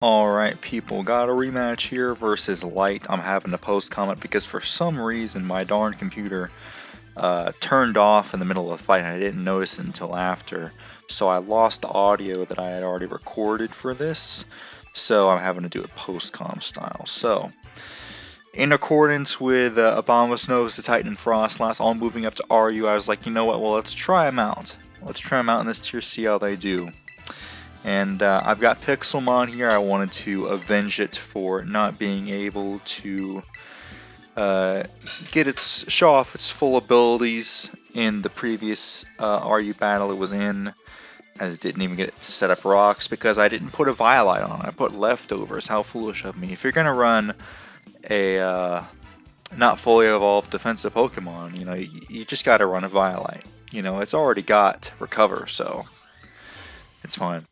Alright people, got a rematch here versus Light. I'm having to post comment because for some reason my darn computer turned off in the middle of the fight and I didn't notice it until after. So I lost the audio that I had already recorded for this. So I'm having to do it post-com style. So, in accordance with Abomasnow, Cetitan, and froslass all moving up to RU, I was like, you know what, well let's try them out. Let's try them out in this tier, see how they do. And I've got Pixelmon here. I wanted to avenge it for not being able to show off its full abilities in the previous RU battle it was in, as it didn't even get it to set up rocks because I didn't put a Eviolite on it. I put leftovers. How foolish of me. If you're gonna run a not fully evolved defensive Pokemon, you know, you just gotta run a Eviolite. You know, it's already got Recover, so it's fine.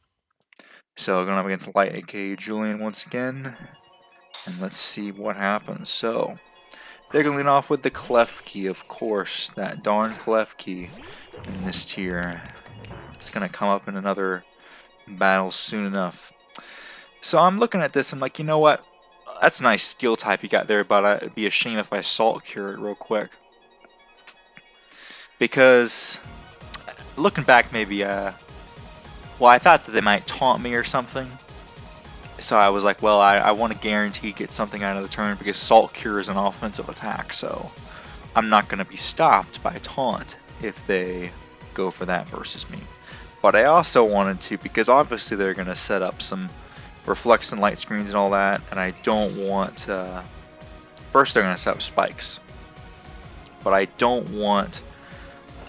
So going up against Light, aka Julian once again, and let's see what happens. So they're going to lead off with the Klefki, of course, that darn Klefki in this tier. It's going to come up in another battle soon enough. So I'm looking at this, I'm like, you know what? That's a nice skill type you got there, but it'd be a shame if I Salt Cure it real quick. Because, looking back maybe, well, I thought that they might taunt me or something. So I was like, well, I want to guarantee get something out of the turn because Salt Cure is an offensive attack. So I'm not going to be stopped by taunt if they go for that versus me. But I also wanted to, because obviously they're going to set up some reflects and light screens and all that. And I don't want, first they're going to set up spikes. But I don't want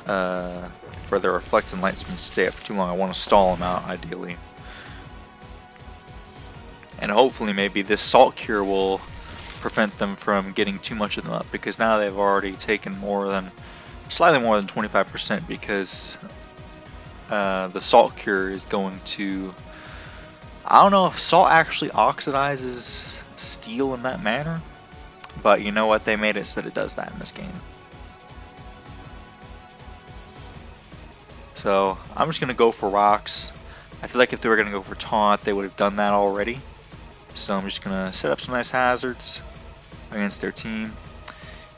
for the reflect and light screens to stay up for too long. I want to stall them out, ideally. And hopefully maybe this Salt Cure will prevent them from getting too much of them up, because now they've already taken slightly more than 25%, because the Salt Cure is going to, I don't know if salt actually oxidizes steel in that manner, but you know what, they made it so that it does that in this game. So I'm just going to go for rocks. I feel like if they were going to go for taunt, they would have done that already. So I'm just going to set up some nice hazards against their team.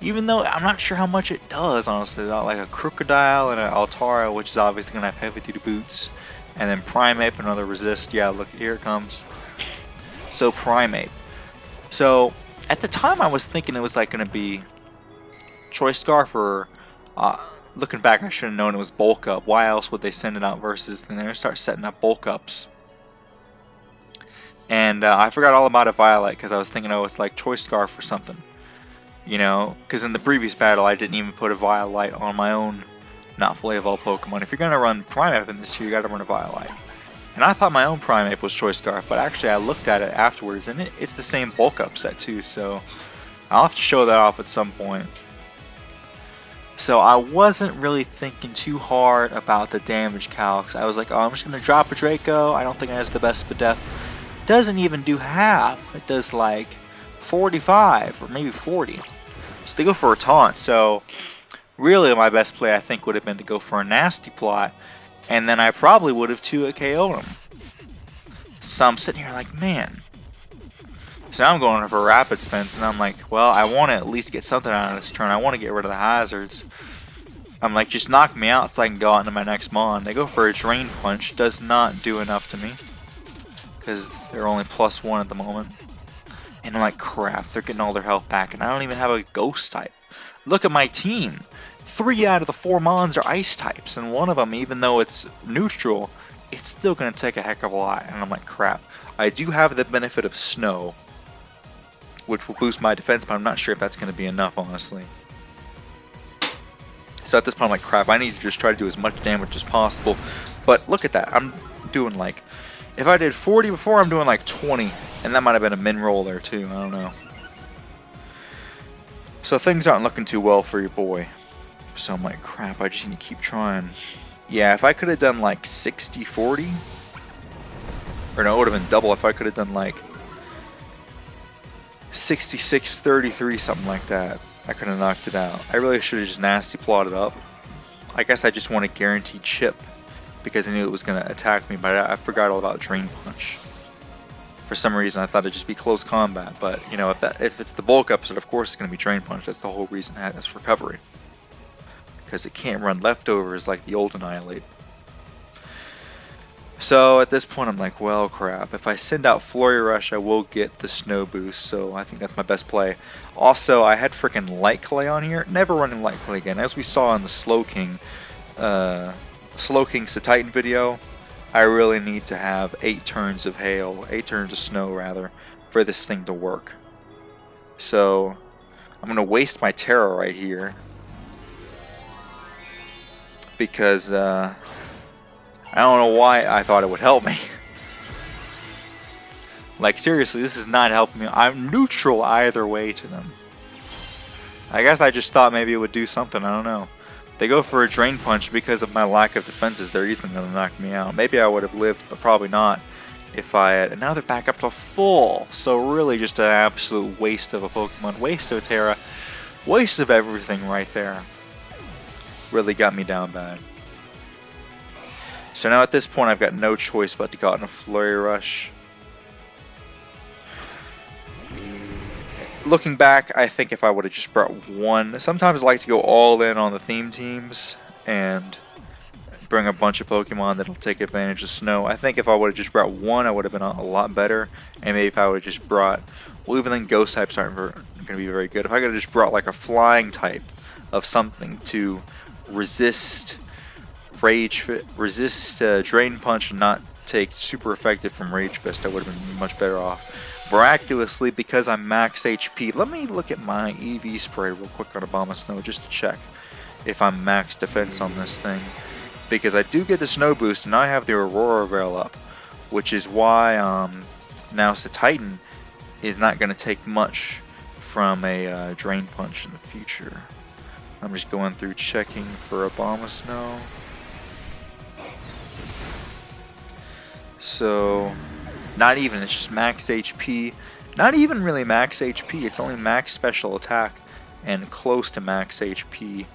Even though I'm not sure how much it does, honestly. Like a Crocodile and an Altara, which is obviously going to have heavy duty boots. And then Primeape, another resist. Yeah, look, here it comes. So Primeape. So at the time I was thinking it was like going to be Choice Scarf or... looking back, I should have known it was bulk up. Why else would they send it out versus then they're going to start setting up bulk ups? And I forgot all about Eviolite because I was thinking, oh, it's like Choice Scarf or something. You know, because in the previous battle I didn't even put Eviolite on my own not fully evolved Pokemon. If you're going to run Primeape in this tier, you got to run Eviolite. And I thought my own Primeape was Choice Scarf, but actually I looked at it afterwards and it's the same bulk up set too, so I'll have to show that off at some point. So I wasn't really thinking too hard about the damage calcs. I was like, oh, I'm just going to drop a Draco. I don't think it has the best Spadef. It doesn't even do half. It does like 45 or maybe 40. So they go for a taunt. So really my best play I think would have been to go for a nasty plot. And then I probably would have 2-hit KO'd him. So I'm sitting here like, man. So now I'm going for rapid spins, and I'm like, well, I want to at least get something out of this turn. I want to get rid of the hazards. I'm like, just knock me out so I can go out into my next Mon. They go for a Drain Punch. Does not do enough to me, because they're only +1 at the moment. And I'm like, crap, they're getting all their health back, and I don't even have a Ghost type. Look at my team. 3 out of the 4 Mons are Ice types, and one of them, even though it's neutral, it's still going to take a heck of a lot. And I'm like, crap. I do have the benefit of Snow, which will boost my defense, but I'm not sure if that's going to be enough, honestly. So at this point, I'm like, crap, I need to just try to do as much damage as possible. But look at that. I'm doing like, if I did 40 before, I'm doing like 20. And that might have been a min roll there too, I don't know. So things aren't looking too well for your boy. So I'm like, crap, I just need to keep trying. Yeah, if I could have done like 60-40, or no, it would have been double if I could have done like 66-33, something like that. I could have knocked it out. I really should have just nasty plotted up. I guess I just want a guaranteed chip because I knew it was going to attack me, but I forgot all about Drain Punch. For some reason, I thought it'd just be close combat, but you know, if it's the bulk episode, of course it's going to be Drain Punch. That's the whole reason it has recovery, because it can't run leftovers like the old Annihilate. So at this point, I'm like, well, crap. If I send out Flurry Rush, I will get the Snow Boost, so I think that's my best play. Also, I had freaking Light Clay on here. Never running Light Clay again. As we saw in the Slowking Cetitan video, I really need to have 8 turns of hail, 8 turns of snow rather, for this thing to work. So I'm going to waste my Terra right here, because I don't know why I thought it would help me. Like, seriously, this is not helping me. I'm neutral either way to them. I guess I just thought maybe it would do something. I don't know. They go for a Drain Punch because of my lack of defenses. They're easily going to knock me out. Maybe I would have lived, but probably not if I had. And now they're back up to full. So really just an absolute waste of a Pokemon. Waste of a Terra. Waste of everything right there. Really got me down bad. So now at this point, I've got no choice but to go out in a Flurry Rush. Looking back, I think if I would have just brought one... Sometimes I like to go all in on the theme teams and bring a bunch of Pokemon that'll take advantage of snow. I think if I would have just brought one, I would have been a lot better. And maybe if I would have just brought... Well, even then, Ghost types aren't going to be very good. If I could have just brought like a Flying type of something to resist... Drain Punch and not take super effective from Rage Fist, I would have been much better off. Miraculously, because I'm max HP, let me look at my EV spray real quick on Abomasnow just to check if I'm max defense on this thing. Because I do get the Snow Boost and I have the Aurora Veil up, which is why now Cetitan is not going to take much from a Drain Punch in the future. I'm just going through checking for Abomasnow. So, not even, it's just max HP. Not even really max HP, it's only max special attack and close to max HP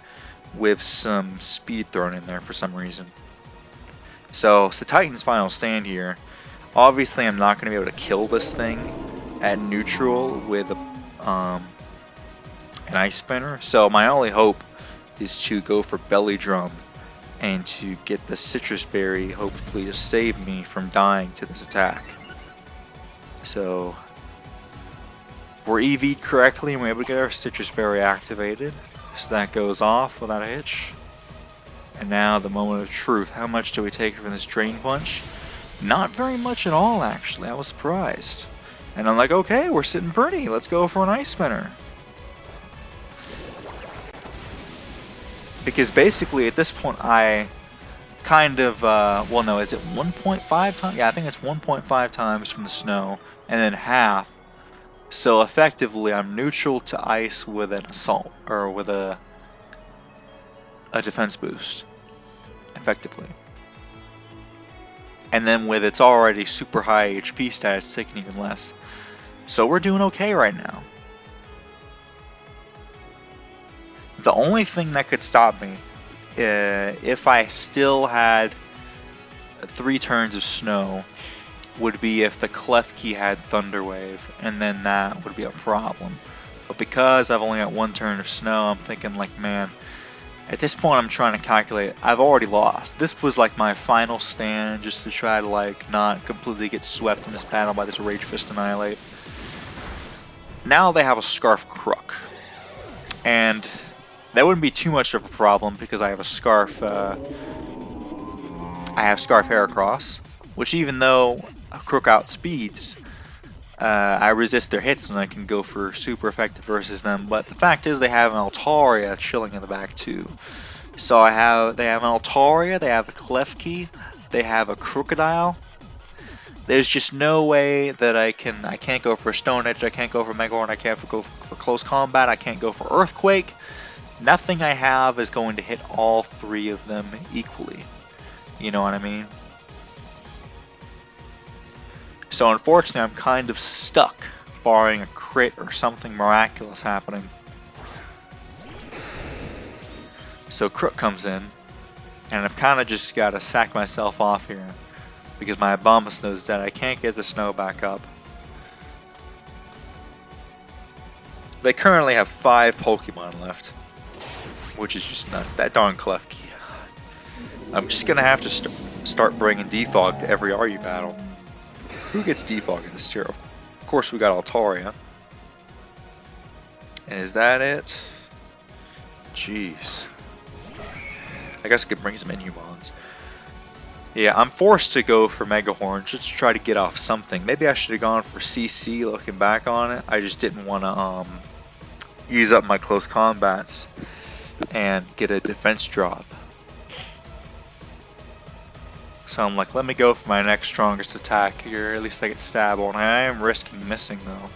with some speed thrown in there for some reason. So, Cetitan's final stand here. Obviously, I'm not going to be able to kill this thing at neutral with an Ice Spinner. So, my only hope is to go for Belly Drum and to get the Citrus Berry, hopefully to save me from dying to this attack. So, we're EV'd correctly and we're able to get our Citrus Berry activated. So that goes off without a hitch. And now the moment of truth. How much do we take from this Drain Punch? Not very much at all, actually. I was surprised. And I'm like, okay, we're sitting pretty. Let's go for an Ice Spinner. Because basically at this point I kind of, well no, is it 1.5 times? Yeah, I think it's 1.5 times from the snow and then half. So effectively I'm neutral to ice with an assault, or with a defense boost. Effectively. And then with its already super high HP stat, it's taking even less. So we're doing okay right now. The only thing that could stop me, if I still had 3 turns of snow, would be if the Klefki had Thunder Wave, and then that would be a problem. But because I've only got 1 turn of snow, I'm thinking like, man, at this point I'm trying to calculate, I've already lost. This was like my final stand, just to try to like not completely get swept in this battle by this Rage Fist Annihilate. Now they have a Scarf Crook, and that wouldn't be too much of a problem because I have a Scarf. I have Scarf Heracross, which even though Crook outspeeds, I resist their hits and I can go for super effective versus them. But the fact is, they have an Altaria chilling in the back too. So they have an Altaria, they have a Klefki, they have a Crocodile. There's just no way that I can't go for Stone Edge, I can't go for Megahorn, I can't go for Close Combat, I can't go for Earthquake. Nothing I have is going to hit all 3 of them equally. You know what I mean? So unfortunately, I'm kind of stuck, barring a crit or something miraculous happening. So Crook comes in, and I've kind of just got to sack myself off here, because my Abomasnow is dead. I can't get the snow back up. They currently have 5 Pokemon left, which is just nuts. That darn Klefki. I'm just gonna have to start bringing Defog to every RU battle. Who gets Defog in this tier? Of course, we got Altaria. And is that it? Jeez. I guess I could bring some Inhumons. Yeah, I'm forced to go for Mega Horn just to try to get off something. Maybe I should have gone for CC looking back on it. I just didn't want to use up my close combats and get a defense drop. So I'm like, let me go for my next strongest attack here. At least I get Stabble, and I am risking missing though.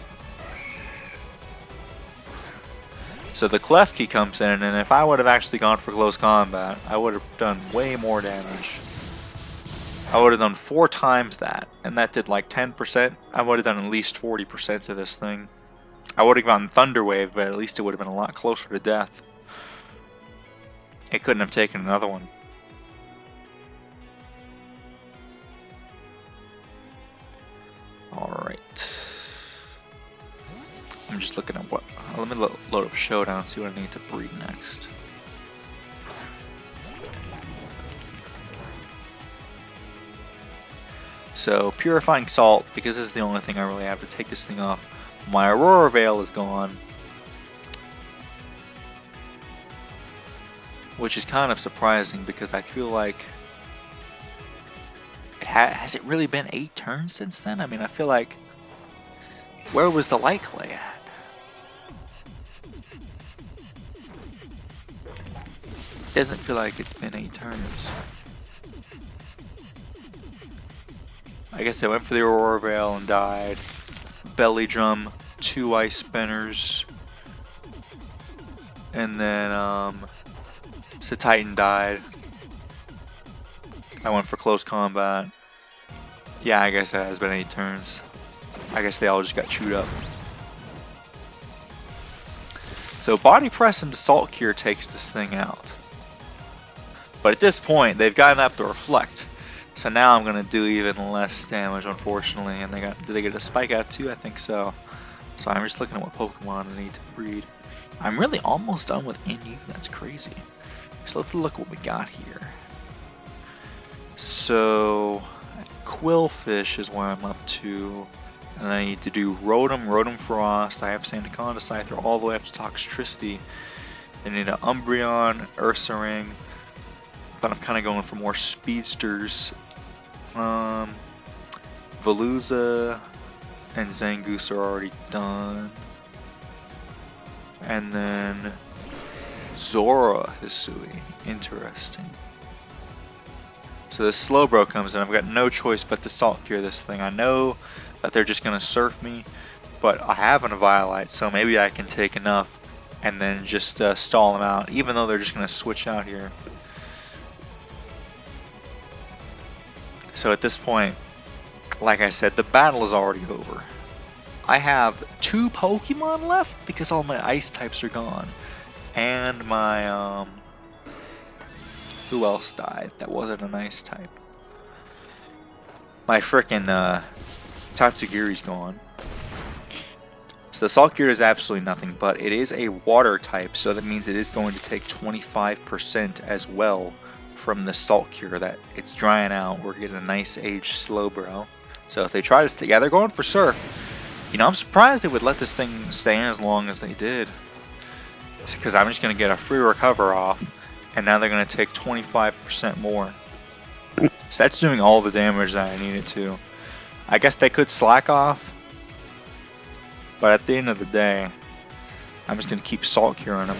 So the Klefki comes in, and if I would have actually gone for close combat, I would have done way more damage. I would have done 4 times that, and that did like 10%. I would have done at least 40% to this thing. I would have gotten Thunder Wave, but at least it would have been a lot closer to death. It couldn't have taken another one. Alright. I'm just looking at what... let me load up Showdown and see what I need to breed next. So, Purifying Salt, because this is the only thing I really have to take this thing off. My Aurora Veil is gone. Which is kind of surprising because I feel like... has it really been 8 turns since then? I mean, I feel like... where was the Light Clay at? Doesn't feel like it's been 8 turns. I guess I went for the Aurora Veil and died. Belly Drum, 2 Ice Spinners. And then, Cetitan died. I went for close combat. Yeah, I guess it has been 8 turns. I guess they all just got chewed up. So Body Press and Salt Cure takes this thing out. But at this point, they've gotten up to Reflect. So now I'm going to do even less damage, unfortunately. And did they get a Spike out too? I think so. So I'm just looking at what Pokemon I need to breed. I'm really almost done with NU. That's crazy. So let's look what we got here. So Quillfish is where I'm up to. And I need to do Rotom Frost. I have Sandaconda, Scyther, all the way up to Toxtricity. I need an Umbreon, Ursaring. But I'm kind of going for more speedsters. Veluza and Zangoose are already done. And then Zora Hisui. Interesting. So this Slowbro comes in. I've got no choice but to Salt Cure this thing. I know that they're just going to surf me, but I have an Eviolite, so maybe I can take enough and then just stall them out, even though they're just going to switch out here. So at this point, like I said, the battle is already over. I have 2 Pokemon left because all my ice types are gone. And my, who else died that wasn't an ice type? My frickin' Tatsugiri's gone. So the Salt Cure is absolutely nothing, but it is a water type, so that means it is going to take 25% as well from the Salt Cure that it's drying out. We're getting a nice aged Slowbro. So if they try to yeah, they're going for Surf. You know, I'm surprised they would let this thing stay in as long as they did. Because I'm just going to get a free recover off, and now they're going to take 25% more. So that's doing all the damage that I needed to. I guess they could slack off, but at the end of the day, I'm just going to keep Salt Curing them.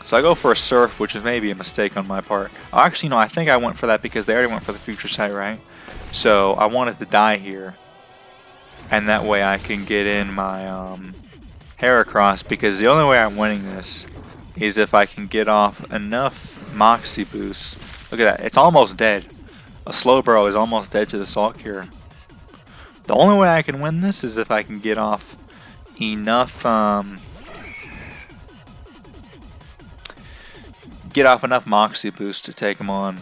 So I go for a Surf, which is maybe a mistake on my part. Actually, no, I think I went for that because they already went for the Future Sight, right? So I wanted to die here, and that way I can get in my Heracross, because the only way I'm winning this is if I can get off enough Moxie boosts. Look at that, it's almost dead. A Slowbro is almost dead to the Salt Cure. The only way I can win this is if I can get off enough Moxie boosts to take him on.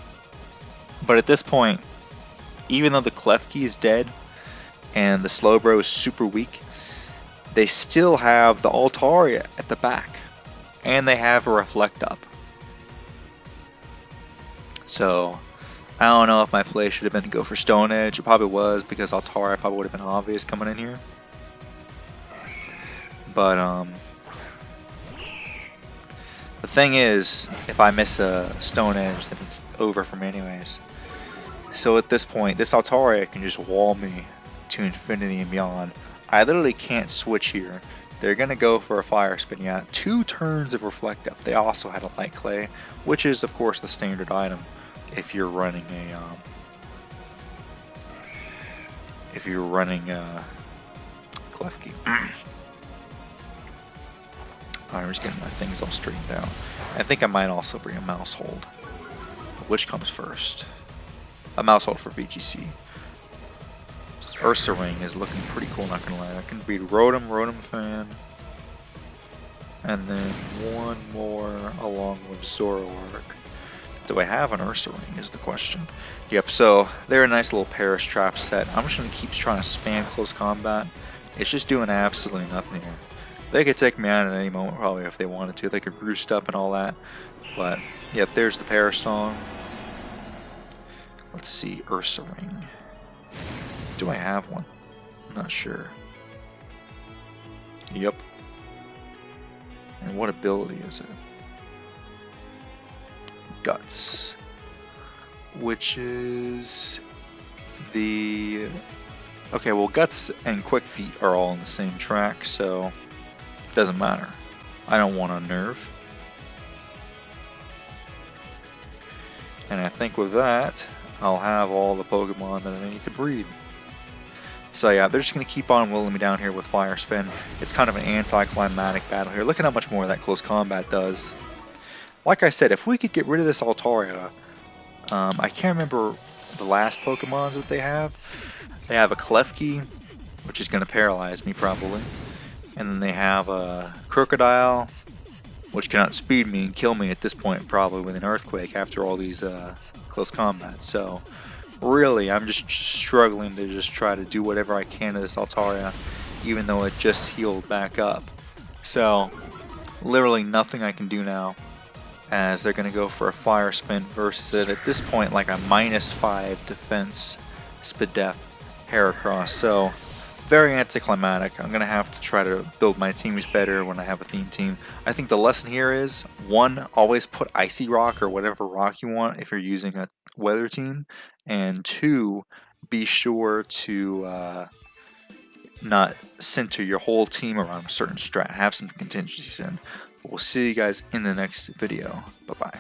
But at this point, even though the Klefki is dead and the Slowbro is super weak, they still have the Altaria at the back. And they have a Reflect Up. So, I don't know if my play should have been to go for Stone Edge. It probably was, because Altaria probably would have been obvious coming in here. But, the thing is, if I miss a Stone Edge, then it's over for me anyways. So at this point, this Altaria can just wall me to infinity and beyond. I literally can't switch here. They're going to go for a Fire Spin. Yeah, 2 turns of Reflect Up. They also had a Light Clay, which is of course the standard item if you're running a Klefki. I'm just getting my things all straightened out. I think I might also bring a Mouse Hold. Which comes first? A Mouse Hold for VGC. Ursa Ring is looking pretty cool, not gonna lie. I can beat Rotom Fan. And then one more along with Zoroark. Do I have an Ursa Ring is the question. Yep, so they're a nice little Paris Trap set. I'm just gonna keep trying to spam close combat. It's just doing absolutely nothing here. They could take me out at any moment probably if they wanted to. They could roost up and all that. But, yep, there's the Paris song. Let's see, Ursa Ring. Do I have one? I'm not sure. Yep. And what ability is it? Guts. Which is the... Okay, well, Guts and Quick Feet are all on the same track, so it doesn't matter. I don't want a Nerve. And I think with that, I'll have all the Pokemon that I need to breed. So yeah, they're just going to keep on willing me down here with Fire Spin. It's kind of an anticlimactic battle here. Look at how much more that close combat does. Like I said, if we could get rid of this Altaria, I can't remember the last Pokemons that they have. They have a Klefki, which is going to paralyze me probably. And then they have a Crocodile, which cannot speed me and kill me at this point probably with an Earthquake after all these close combats. So really, I'm just struggling to just try to do whatever I can to this Altaria, even though it just healed back up. So literally nothing I can do now, as they're going to go for a Fire Spin versus it at this point like a -5 defense, Spadef, Heracross. So very anticlimactic. I'm going to have to try to build my teams better when I have a theme team. I think the lesson here is, 1, always put Icy Rock or whatever rock you want if you're using a weather team. And 2, be sure to not center your whole team around a certain strat. Have some contingencies in. We'll see you guys in the next video. Bye-bye.